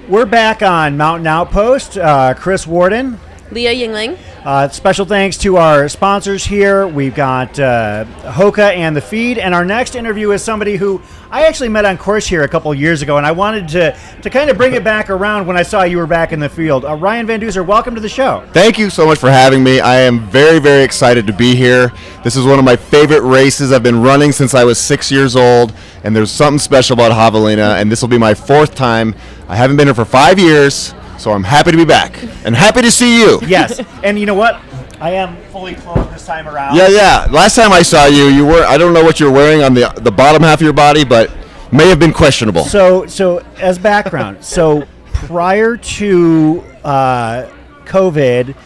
We're back on Mountain Outpost. Chris Warden. Leah Yingling. Special thanks to our sponsors here. We've got Hoka and The Feed. And our next interview is somebody who I actually met on course here a couple years ago, and I wanted to kind of bring it back around when I saw you were back in the field. Ryan Van Duzer, welcome to the show. Thank you so much for having me. I am very, very excited to be here. This is one of my favorite races. I've been running since I was 6 years old, and there's something special about Havelina, and this will be my fourth time. I haven't been here for 5 years. So I'm happy to be back and happy to see you. Yes, and you know what? I am fully clothed this time around. Yeah. Last time I saw you, you were, I don't know what you're wearing on the bottom half of your body, but may have been questionable. So as background, prior to COVID,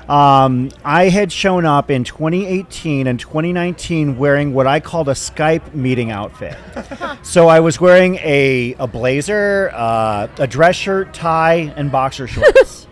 I had shown up in 2018 and 2019 wearing what I called a Skype meeting outfit. So I was wearing a blazer, a dress shirt, tie, and boxer shorts.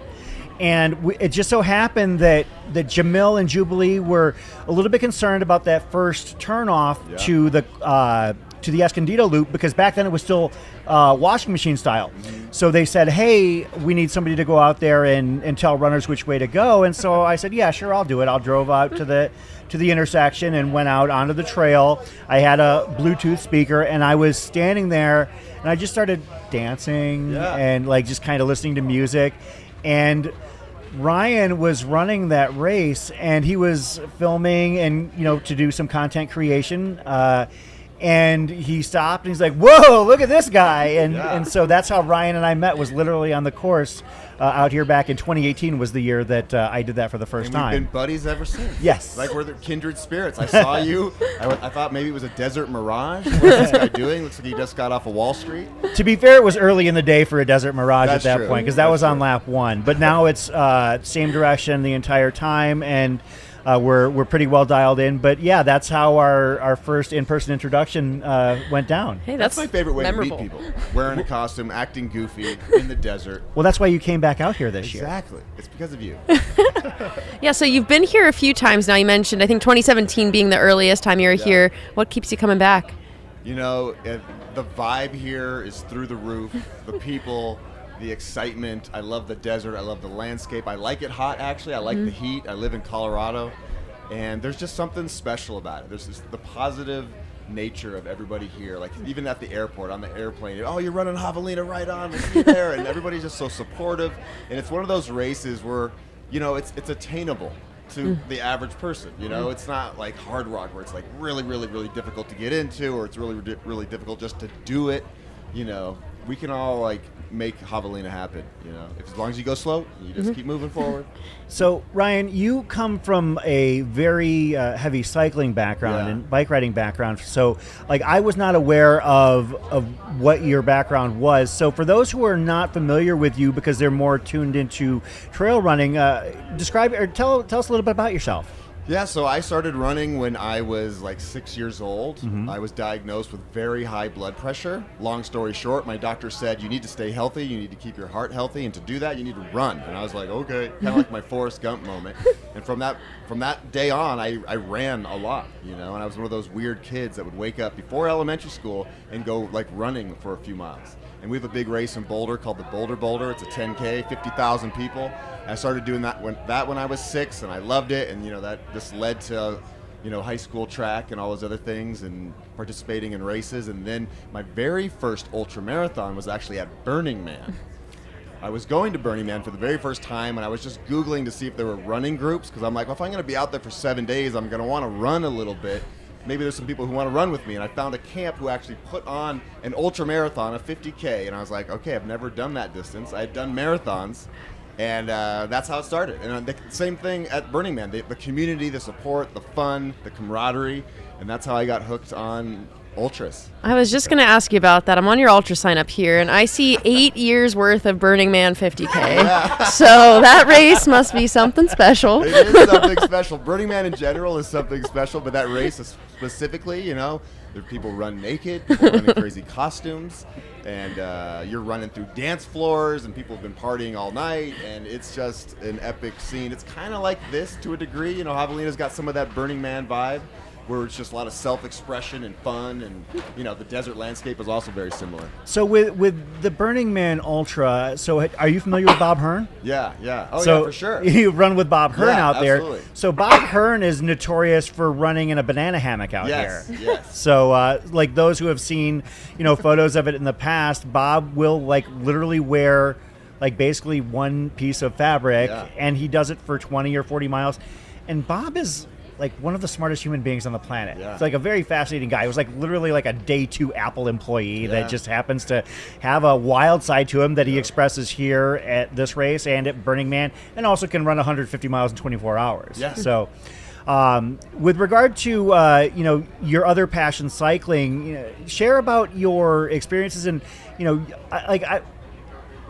And it just so happened that Jamil and Jubilee were a little bit concerned about that first turnoff to the Escondido loop, because back then it was still washing machine style. So they said, hey, we need somebody to go out there and tell runners which way to go. And so I said, yeah, sure, I'll do it. I drove out to the intersection and went out onto the trail. I had a Bluetooth speaker, and I was standing there, and I just started dancing and like just kind of listening to music. And Ryan was running that race, and he was filming and, to do some content creation. And he stopped, and he's like, whoa, look at this guy. And so that's how Ryan and I met, was literally on the course out here back in 2018 was the year that I did that for the first time. We've been buddies ever since. Yes. Like we're the kindred spirits. I saw you. I thought maybe it was a desert mirage. What's this guy doing? Looks like he just got off of Wall Street. To be fair, it was early in the day for a desert mirage That's at that true. point, because that was on lap one. But now it's same direction the entire time, and we're pretty well dialed in. But yeah, that's how our first in-person introduction went down. Hey, That's my favorite way memorable. to meet people. Wearing a costume, acting goofy in the desert. Well, that's why you came back out here this year. Exactly. It's because of you. Yeah, so you've been here a few times now. You mentioned, I think, 2017 being the earliest time you were here. What keeps you coming back? The vibe here is through the roof. The people, the excitement. I love the desert. I love the landscape. I like it hot, actually. I like the heat. I live in Colorado. And there's just something special about it. There's the positive nature of everybody here. Like even at the airport, on the airplane, oh, you're running Havelina, right on, let's be there. And everybody's just so supportive. And it's one of those races where, it's attainable to the average person. It's not like hard rock where it's like really, really, really difficult to get into, or it's really, really difficult just to do it. We can all like make Havelina happen, as long as you go slow, you just keep moving forward. So Ryan, you come from a very heavy cycling background and bike riding background. So like I was not aware of what your background was. So for those who are not familiar with you, because they're more tuned into trail running, describe or tell us a little bit about yourself. Yeah, so I started running when I was like 6 years old. I was diagnosed with very high blood pressure. Long story short, my doctor said, you need to stay healthy, you need to keep your heart healthy, and to do that, you need to run. And I was like, okay, kind of like my Forrest Gump moment. And from that day on, I ran a lot, and I was one of those weird kids that would wake up before elementary school and go like running for a few miles. And we have a big race in Boulder called the Boulder. It's a 10K, 50,000 people. I started doing that when I was 6, and I loved it. And that this led to high school track and all those other things, and participating in races. And then my very first ultra marathon was actually at Burning Man. I was going to Burning Man for the very first time, and I was just Googling to see if there were running groups, because I'm like, well, if I'm going to be out there for 7 days, I'm going to want to run a little bit. Maybe there's some people who want to run with me. And I found a camp who actually put on an ultra marathon, a 50K. And I was like, okay, I've never done that distance. I had done marathons. And that's how it started. And the same thing at Burning Man. The community, the support, the fun, the camaraderie. And that's how I got hooked on ultras. I was just going to ask you about that. I'm on your ultra sign up here, and I see 8 years worth of Burning Man 50K. Yeah. So that race must be something special. It is something special. Burning Man in general is something special, but that race is specifically, there people run naked, people run in crazy costumes, and you're running through dance floors, and people have been partying all night, and it's just an epic scene. It's kind of like this to a degree. Havelina's got some of that Burning Man vibe. where it's just a lot of self-expression and fun, and the desert landscape is also very similar. So with the Burning Man Ultra, so are you familiar with Bob Hearn? Yeah. Oh, so yeah, for sure. You run with Bob Hearn out absolutely. there. So Bob Hearn is notorious for running in a banana hammock out Yes. So like those who have seen, photos of it in the past, Bob will like literally wear like basically one piece of fabric, and he does it for 20 or 40 miles. And Bob is like one of the smartest human beings on the planet. Yeah. It's like a very fascinating guy. He was like literally like a day 2 Apple employee that just happens to have a wild side to him that he expresses here at this race and at Burning Man, and also can run 150 miles in 24 hours. Yeah. So with regard to your other passion, cycling, share about your experiences. And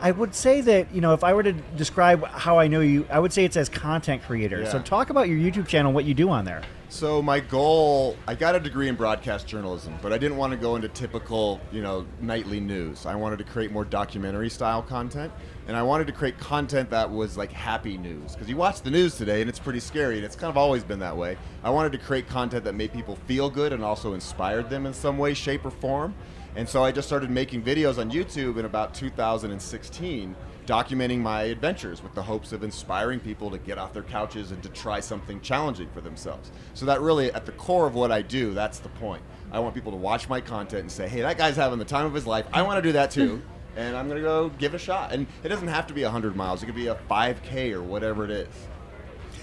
I would say that, if I were to describe how I know you, I would say it's as content creator. Yeah. So talk about your YouTube channel, what you do on there. So my goal, I got a degree in broadcast journalism, but I didn't want to go into typical, nightly news. I wanted to create more documentary style content, and I wanted to create content that was like happy news. Because you watch the news today and it's pretty scary, and it's kind of always been that way. I wanted to create content that made people feel good and also inspired them in some way, shape, or form. And so I just started making videos on YouTube in about 2016, documenting my adventures with the hopes of inspiring people to get off their couches and to try something challenging for themselves. So that really, at the core of what I do, that's the point. I want people to watch my content and say, hey, that guy's having the time of his life. I want to do that too. And I'm going to go give it a shot. And it doesn't have to be 100 miles. It could be a 5K or whatever it is.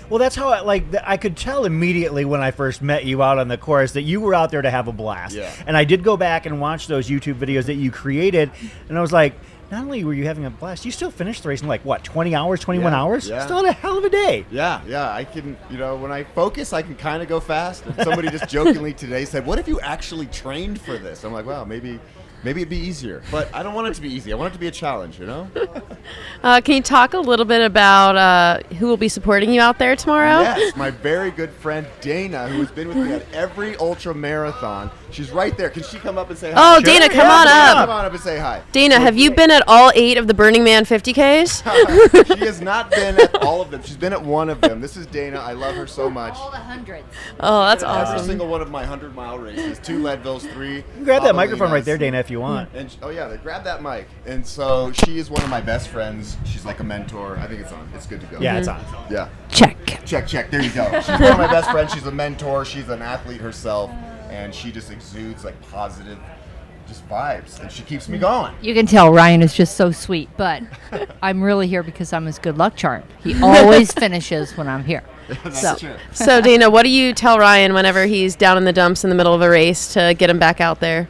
Well, that's how I could tell immediately when I first met you out on the course that you were out there to have a blast. Yeah. And I did go back and watch those YouTube videos that you created, and I was like, not only were you having a blast, you still finished the race in like, what, 20 hours, 21 hours? Yeah. Still had a hell of a day. Yeah, I can, when I focus, I can kind of go fast. And somebody just jokingly today said, what if you actually trained for this? I'm like, wow, maybe it'd be easier. But I don't want it to be easy. I want it to be a challenge, Can you talk a little bit about who will be supporting you out there tomorrow? Yes, my very good friend Dana, who has been with me at every ultra marathon. She's right there. Can she come up and say hi? Oh, Dana, come on Dana, up. come on up and say hi. Dana, have you been at all 8 of the Burning Man 50Ks? She has not been at all of them. She's been at one of them. This is Dana. I love her so much. All the hundreds. Oh, that's Every awesome. single one of my 100-mile races. 2 Leadvilles, 3. Grab that microphone right Javelinas. there, Dana, if you want. And grab that mic. And so she is one of my best friends. She's like a mentor. I think it's on. It's good to go. Yeah, it's on. Yeah. Check. Check. There you go. She's one of my best friends. She's a mentor. She's an athlete herself, and she just exudes like positive, just vibes, and she keeps me going. You can tell Ryan is just so sweet, but I'm really here because I'm his good luck charm. He always finishes when I'm here. That's true. So, Dana, what do you tell Ryan whenever he's down in the dumps in the middle of a race to get him back out there?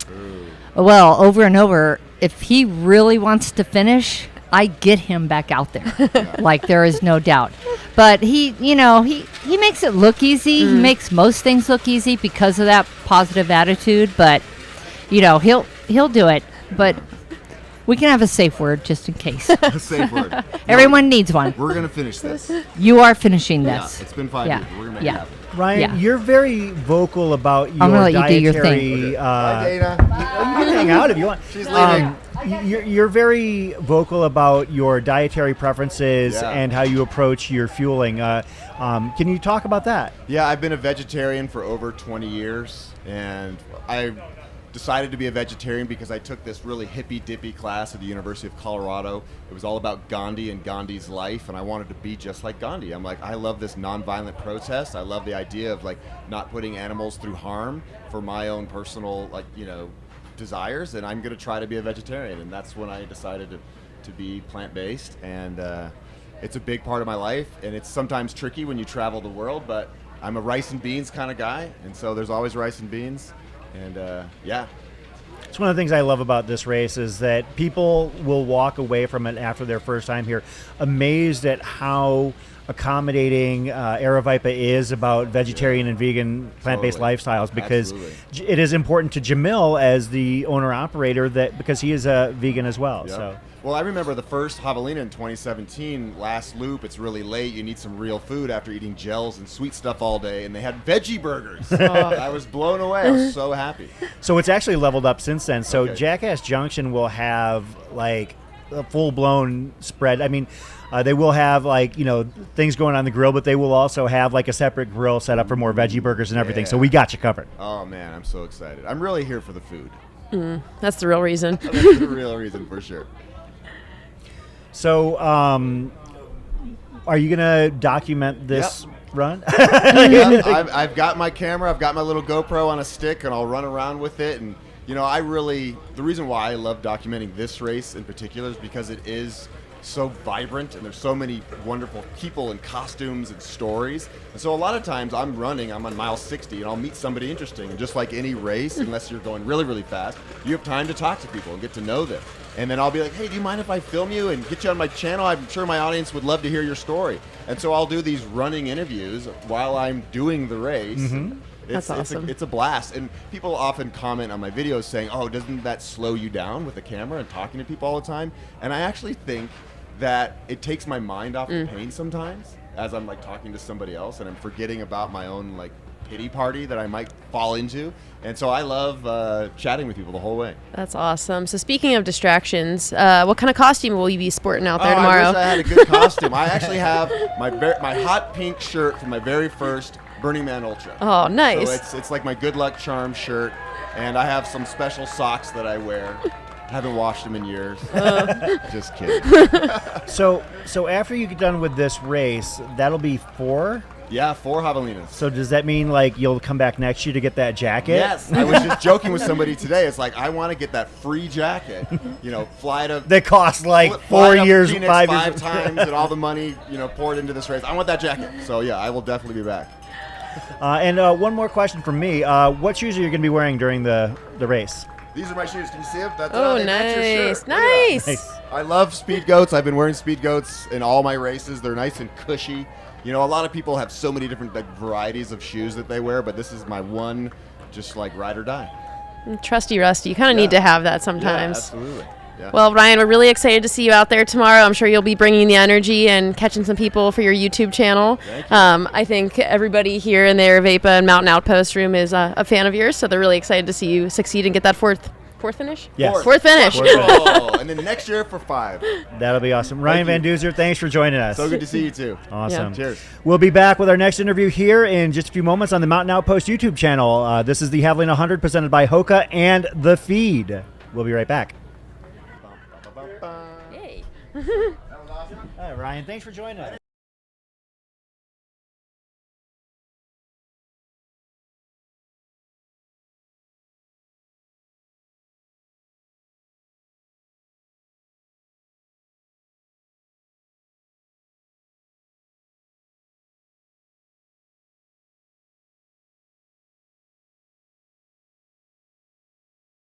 Well, over and over, if he really wants to finish, I get him back out there. Like, there is no doubt. But he makes it look easy. He makes most things look easy because of that positive attitude. But, he'll do it. But we can have a safe word just in case. A safe word. Everyone needs one. We're gonna finish this. You are finishing this. Yeah, it's been 5 Yeah. years. We're gonna make Yeah. it happen. Ryan, Yeah. you're very vocal about your I'm gonna let you do your dietary. thing. Bye, Dana. You can hang out if you want. She's leaving. You're very vocal about your dietary preferences Yeah. and how you approach your fueling. Can you talk about that? Yeah, I've been a vegetarian for over 20 years, and I decided to be a vegetarian because I took this really hippy-dippy class at the University of Colorado. It was all about Gandhi and Gandhi's life, and I wanted to be just like Gandhi. I'm like, I love this nonviolent protest. I love the idea of like not putting animals through harm for my own personal desires, and I'm going to try to be a vegetarian. And that's when I decided to be plant-based, and it's a big part of my life, and it's sometimes tricky when you travel the world, but I'm a rice and beans kind of guy, and so there's always rice and beans. And It's one of the things I love about this race is that people will walk away from it after their first time here amazed at how accommodating Aravaipa is about vegetarian and vegan plant-based Totally. lifestyles, because Absolutely. it is important to Jamil as the owner-operator because he is a vegan as well. Yep. So. Well, I remember the first Havelina in 2017, last loop, it's really late, you need some real food after eating gels and sweet stuff all day, and they had veggie burgers. I was blown away. I was so happy. So it's actually leveled up since then. So Okay. Jackass Junction will have like a full-blown spread. I mean, they will have like, things going on the grill, but they will also have like a separate grill set up for more veggie burgers and everything. Yeah. So we got you covered. Oh man, I'm so excited. I'm really here for the food. That's the real reason. That's the real reason for sure. So, are you gonna document this run? Yeah, I've got my camera. I've got my little GoPro on a stick, and I'll run around with it. And the reason why I love documenting this race in particular is because it is so vibrant, and there's so many wonderful people and costumes and stories. And so a lot of times I'm on mile 60, and I'll meet somebody interesting. And just like any race, unless you're going really, really fast, you have time to talk to people and get to know them. And then I'll be like, hey, do you mind if I film you and get you on my channel? I'm sure my audience would love to hear your story. And so I'll do these running interviews while I'm doing the race. Mm-hmm. That's awesome. It's a blast. And people often comment on my videos saying, oh, doesn't that slow you down with the camera and talking to people all the time? And I actually think that it takes my mind off the pain sometimes as I'm like talking to somebody else, and I'm forgetting about my own like pity party that I might fall into. And so I love chatting with people the whole way. That's awesome. So speaking of distractions, what kind of costume will you be sporting out there tomorrow? I wish I had a good costume. I actually have my hot pink shirt from my very first Burning Man Ultra. Oh, nice. So it's like my good luck charm shirt, and I have some special socks that I wear. Haven't washed them in years. Just kidding. So after you get done with this race, that'll be 4? Yeah, 4 javelinas. So does that mean like you'll come back next year to get that jacket? Yes. I was just joking with somebody today. It's like, I want to get that free jacket. Fly to That costs like fly 4 to years, Phoenix 5 5 years. times, and all the money poured into this race. I want that jacket. So yeah, I will definitely be back. And one more question from me. What shoes are you going to be wearing during the race? These are my shoes. Can you see them? That's Oh, they match your nice. shirt. Nice. Nice. I love Speed Goats. I've been wearing Speed Goats in all my races. They're nice and cushy. A lot of people have so many different varieties of shoes that they wear, but this is my one, just like ride or die. Trusty Rusty. You kind of need to have that sometimes. Yeah, absolutely. Yeah. Well, Ryan, we're really excited to see you out there tomorrow. I'm sure you'll be bringing the energy and catching some people for your YouTube channel. Thank you. I think everybody here in the Aravapa and Mountain Outpost room is a fan of yours, so they're really excited to see you succeed and get that fourth finish? Yes. Fourth finish. Oh, and then next year for 5. That'll be awesome. Ryan Van Duzer, thanks for joining us. So good to see you too. Awesome. Yeah. Cheers. We'll be back with our next interview here in just a few moments on the Mountain Outpost YouTube channel. This is the Havelina 100 presented by Hoka and The Feed. We'll be right back. Yay. That was awesome. All right, Ryan, thanks for joining us.